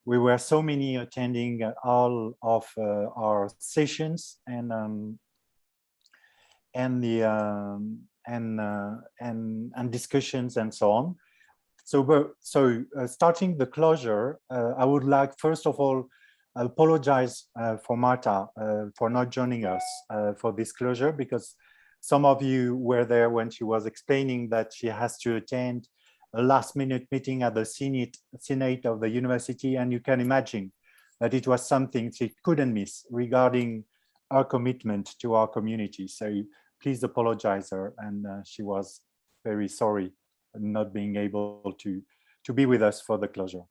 we were so many attending all of our sessions and discussions and so on. So starting the closure, I would like first of all apologize for Marta for not joining us for this closure, because some of you were there when she was explaining that she has to attend a last-minute meeting at the Senate of the university, and you can imagine that it was something she couldn't miss regarding our commitment to our community. So please apologize her, and she was very sorry not being able to be with us for the closure.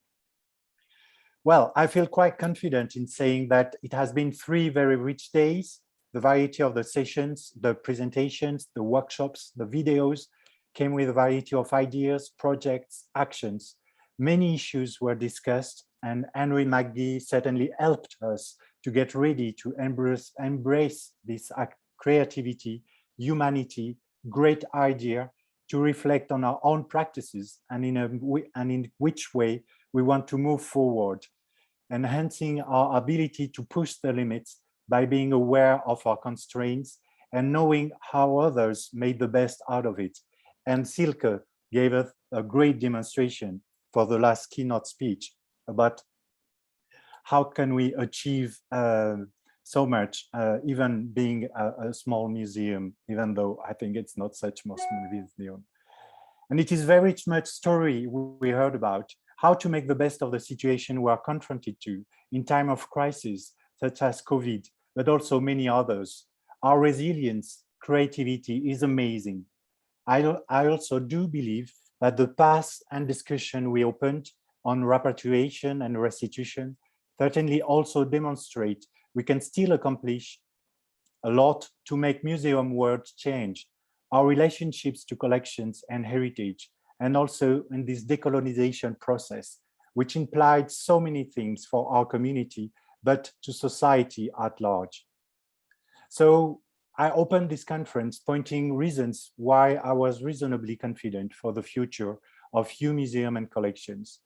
Well, I feel quite confident in saying that it has been 3 very rich days. The variety of the sessions, the presentations, the workshops, the videos came with a variety of ideas, projects, actions Many issues were discussed, and Henry McGee certainly helped us to get ready to embrace this creativity, humanity, great idea, to reflect on our own practices and in which way we want to move forward, enhancing our ability to push the limits by being aware of our constraints and knowing how others made the best out of it. And Silke gave us a great demonstration for the last keynote speech about how can we achieve so much, even being a small museum, even though I think it's not such a small museum. And it is very much story we heard about, how to make the best of the situation we are confronted to in time of crisis, such as COVID, but also many others. Our resilience, creativity is amazing. I also do believe that the path and discussion we opened on repatriation and restitution certainly also demonstrate we can still accomplish a lot to make museum world change, our relationships to collections and heritage, and also in this decolonization process, which implied so many things for our community, but to society at large. So I opened this conference pointing reasons why I was reasonably confident for the future of UMUseum and collections.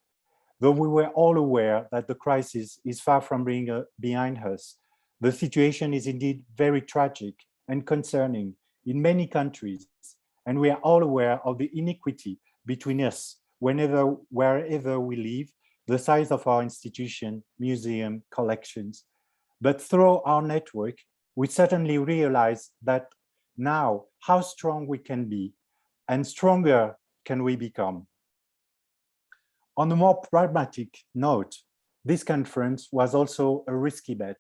Though we were all aware that the crisis is far from being behind us, the situation is indeed very tragic and concerning in many countries, and we are all aware of the inequity between us wherever we live, the size of our institution, museum, collections. But through our network, we certainly realize that now how strong we can be and stronger can we become. On a more pragmatic note, this conference was also a risky bet,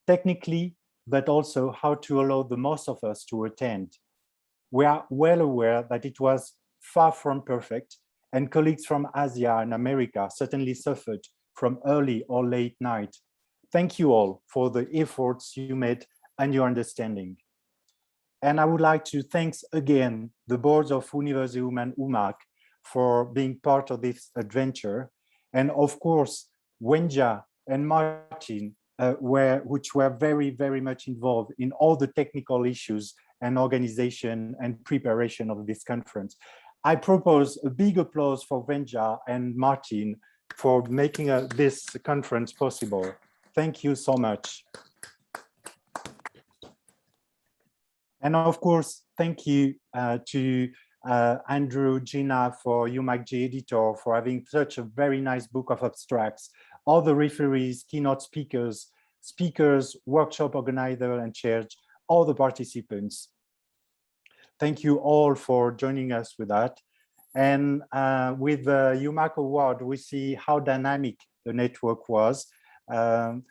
technically, but also how to allow the most of us to attend. We are well aware that it was far from perfect, and colleagues from Asia and America certainly suffered from early or late night. Thank you all for the efforts you made and your understanding. And I would like to thank again the boards of Universeum and UMAC for being part of this adventure. And of course, Wenja and Martin, which were very, very much involved in all the technical issues and organization and preparation of this conference. I propose a big applause for Wenja and Martin for making this conference possible. Thank you so much. And of course, thank you to Andrew, Gina for UMAC-G editor for having such a very nice book of abstracts, all the referees, keynote speakers, workshop organizer and chairs, all the participants. Thank you all for joining us with that. And with the UMAC Award, we see how dynamic the network was. It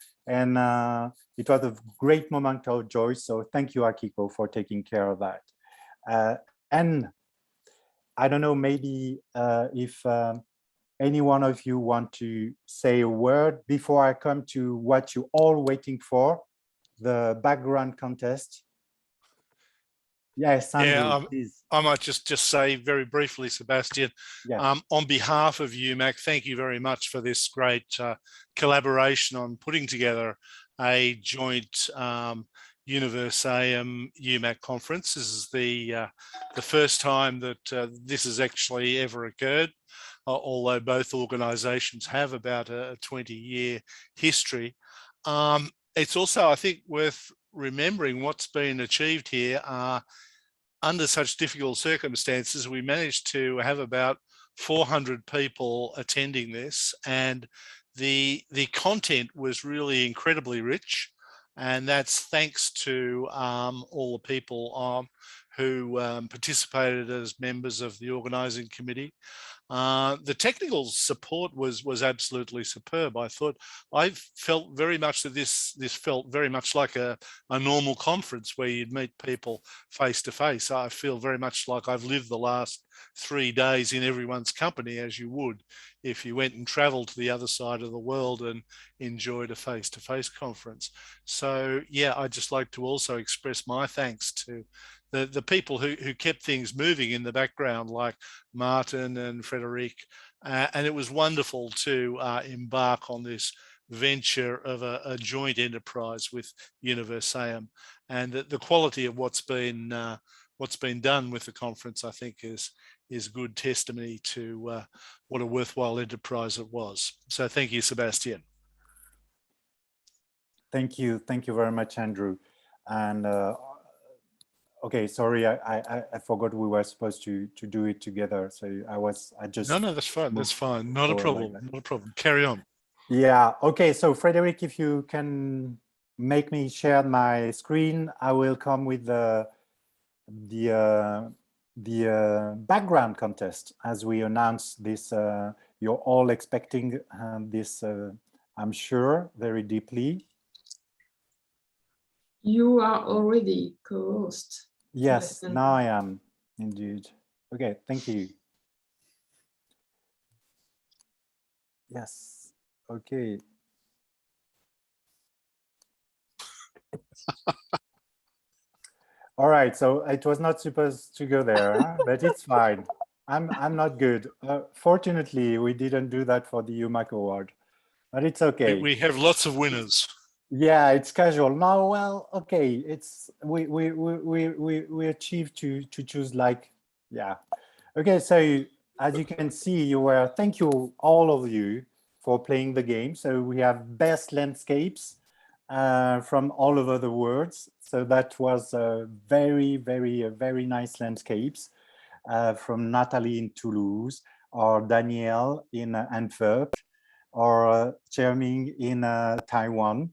was a great moment of joy. So thank you, Akiko, for taking care of that. And I don't know, maybe if any one of you want to say a word before I come to what you're all waiting for, the background contest. Yes, Andrew, please. I might just say very briefly, Sébastien, yes. On behalf of UMAC, thank you very much for this great collaboration on putting together a joint Universeum UMAC conference. This is the first time that this has actually ever occurred, although both organisations have about a 20-year history. It's also, I think, worth remembering what's been achieved here. Under such difficult circumstances, we managed to have about 400 people attending this, and the content was really incredibly rich, and that's thanks to all the people who participated as members of the organising committee. The technical support was absolutely superb. I felt very much that this felt very much like a normal conference where you'd meet people face to face. I feel very much like I've lived the last 3 days in everyone's company, as you would if you went and traveled to the other side of the world and enjoyed a face-to-face conference. So yeah, I'd just like to also express my thanks to the people who kept things moving in the background, like Martin and Frederic. And it was wonderful to embark on this venture of a joint enterprise with Universeum, and the quality of what's been done with the conference, I think, is good testimony to what a worthwhile enterprise it was. So thank you, Sébastien. Thank you very much, Andrew. And okay, sorry, I forgot we were supposed to do it together. So I just no, that's fine. That's fine. Not a problem. Like not a problem. Carry on. Yeah. Okay. So Frederic, if you can make me share my screen, I will come with the background contest as we announced this. You're all expecting this, I'm sure, very deeply. You are already co-host. Yes, now I am indeed. Okay, thank you. Yes, okay. All right, so it was not supposed to go there, huh? But it's fine. I'm not good. Fortunately, we didn't do that for the UMAC award, but it's okay. We have lots of winners. Yeah, it's casual. No, well, okay. It's we achieved to choose, like, yeah. Okay, so as you can see, thank you all of you for playing the game. So we have best landscapes from all over the world. So that was very nice landscapes from Natalie in Toulouse, or Danielle in Antwerp, or Cherming in Taiwan.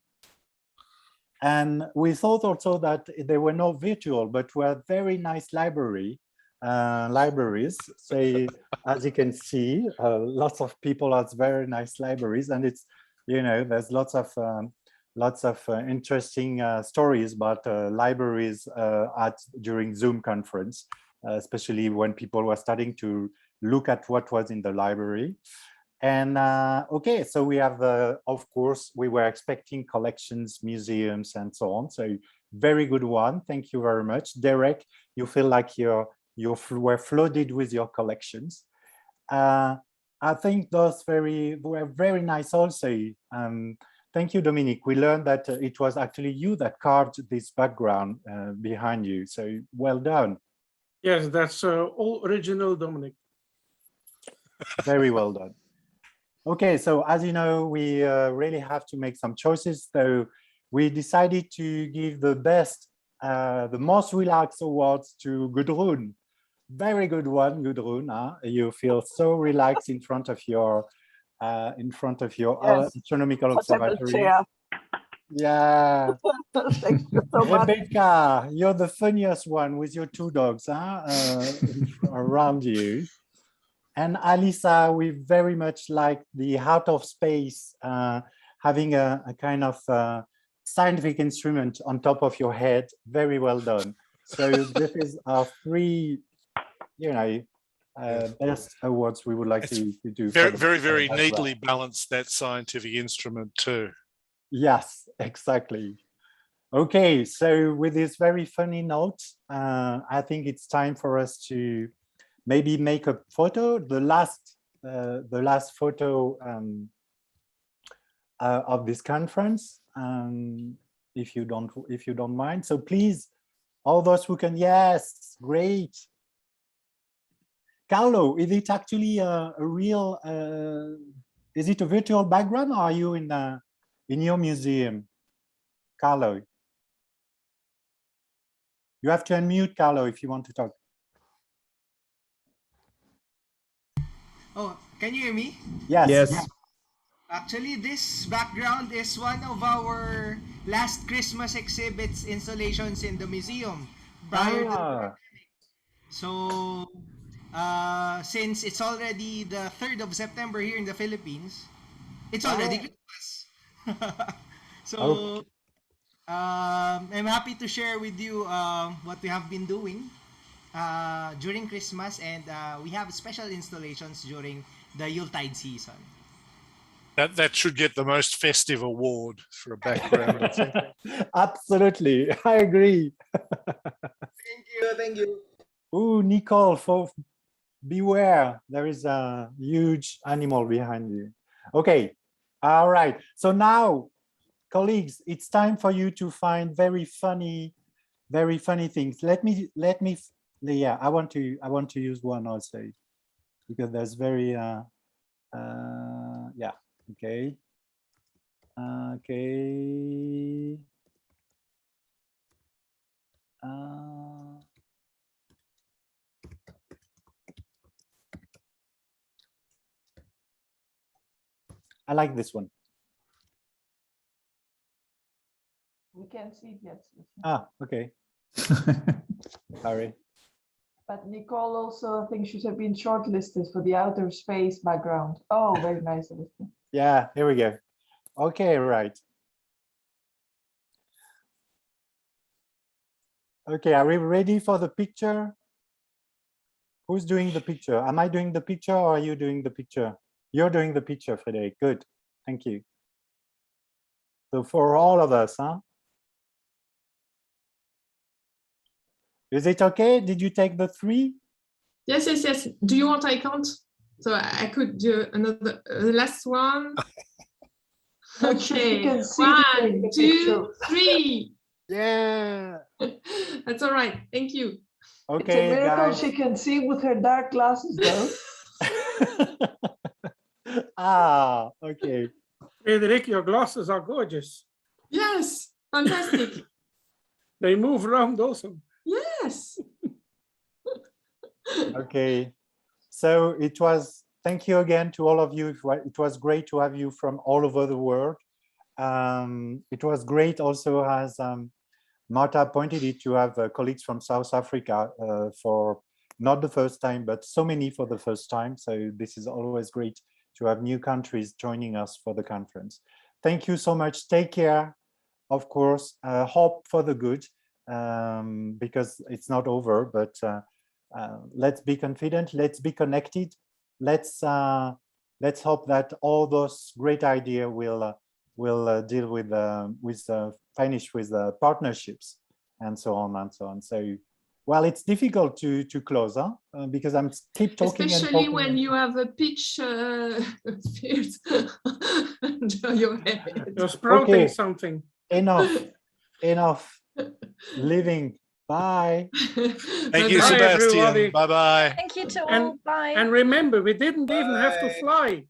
And we thought also that they were not virtual, but were very nice libraries. So as you can see, lots of people have very nice libraries, and it's, there's lots of interesting stories about libraries during Zoom conference, especially when people were starting to look at what was in the library. And okay, so we have, of course, we were expecting collections, museums, and so on. So very good one. Thank you very much. Derek, you feel like you were flooded with your collections. I think those were very nice also. Thank you, Dominique. We learned that it was actually you that carved this background behind you. So well done. Yes, that's all original, Dominic. Very well done. Okay, so as you know, we really have to make some choices. So we decided to give the most relaxed awards to Gudrun. Very good one, Gudrun. Huh? You feel so relaxed in front of your Yes. astronomical observatory. Chair. Yeah. Thank you so much. Rebecca, you're the funniest one with your two dogs, huh? Around you. And Alisa, we very much like the out of space, having a kind of scientific instrument on top of your head. Very well done. So this is our three, best awards we would like to do. Very neatly balanced, that scientific instrument too. Yes, exactly. Okay, so with this very funny note, I think it's time for us to maybe make a photo, the last photo of this conference, if you don't mind. So please, all those who can, yes, great. Carlo, is it actually a real? Is it a virtual background, or are you in your museum, Carlo? You have to unmute, Carlo, if you want to talk. Oh, can you hear me? Yes. Yes. Actually, this background is one of our last Christmas exhibits installations in the museum prior to the pandemic. So, since it's already the 3rd of September here in the Philippines, it's already Christmas. So, I'm happy to share with you what we have been doing during Christmas, and we have special installations during the Yuletide season. That should get the most festive award for a background, I think. Absolutely, I agree. Thank you. Ooh, Nicole, beware, there is a huge animal behind you. Okay, all right. So now, colleagues, it's time for you to find very funny things. Let me. Yeah, I want to use one also, because there's very. Yeah. Okay. Okay. I like this one. We can't see it yet. Ah, okay. Sorry. But Nicole also thinks she should have been shortlisted for the outer space background. Oh, very nice. Yeah, here we go. Okay, right. Okay, are we ready for the picture? Who's doing the picture? Am I doing the picture or are you doing the picture? You're doing the picture, Frédéric. Good, thank you. So for all of us, huh? Is it okay? Did you take the 3? Yes. Do you want I count? So I could do another, the last one. Okay, 1, 2, 3. Yeah. That's all right. Thank you. Okay, it's a miracle guys. she can see with her dark glasses, though. Ah, okay. Frédéric, your glasses are gorgeous. Yes, fantastic. They move around also. Yes. Okay. So it was, thank you again to all of you. It was great to have you from all over the world. It was great also, as Marta pointed it, to have colleagues from South Africa for not the first time, but so many for the first time. So this is always great to have new countries joining us for the conference. Thank you so much. Take care, of course. Hope for the good, because it's not over, but let's be confident, let's be connected. Let's hope that all those great ideas will deal with finish with partnerships and so on and so on. So, well, it's difficult to close, huh? Because I'm keep talking. Especially when you have a pitch field under your head. You're sprouting something. Enough. Living. Bye. Thank you, Sébastien. Bye-bye. Thank you to all. Bye. And remember, we didn't even have to fly.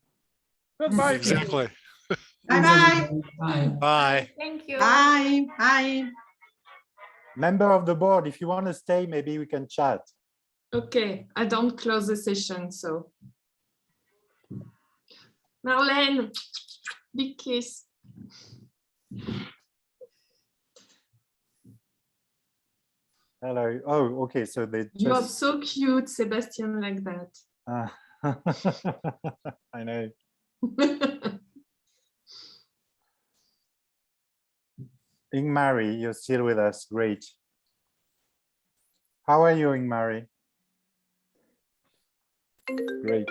Goodbye. Exactly. Bye-bye. Bye. Thank you. Bye. Bye. Member of the board, if you want to stay, maybe we can chat. Okay, I don't close the session, so. Marlène, big kiss. Hello. Oh, okay. So they just... You are so cute, Sébastien, like that. I know. Ingmari, you're still with us. Great. How are you, Ingmari? Great.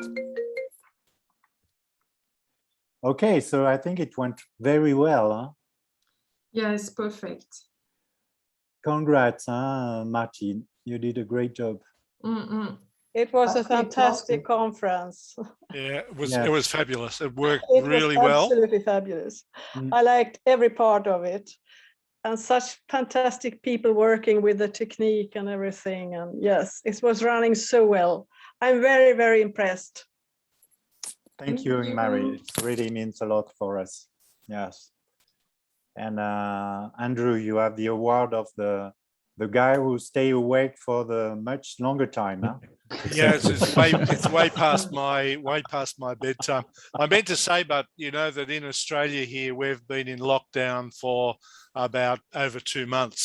Okay, so I think it went very well, huh? Yes, perfect. Congrats, Martin. You did a great job. It was a fantastic conference. Yeah, it was fabulous. It worked It really was well. absolutely fabulous. I liked every part of it, and such fantastic people working with the technique and everything. And yes, it was running so well. I'm very, very impressed. Thank you, Ingmari. It really means a lot for us. Yes. And Andrew, you have the award of the guy who stay awake for the much longer time, huh? Yeah, it's way past my bedtime. I meant to say, but you know that in Australia here we've been in lockdown for about over 2 months.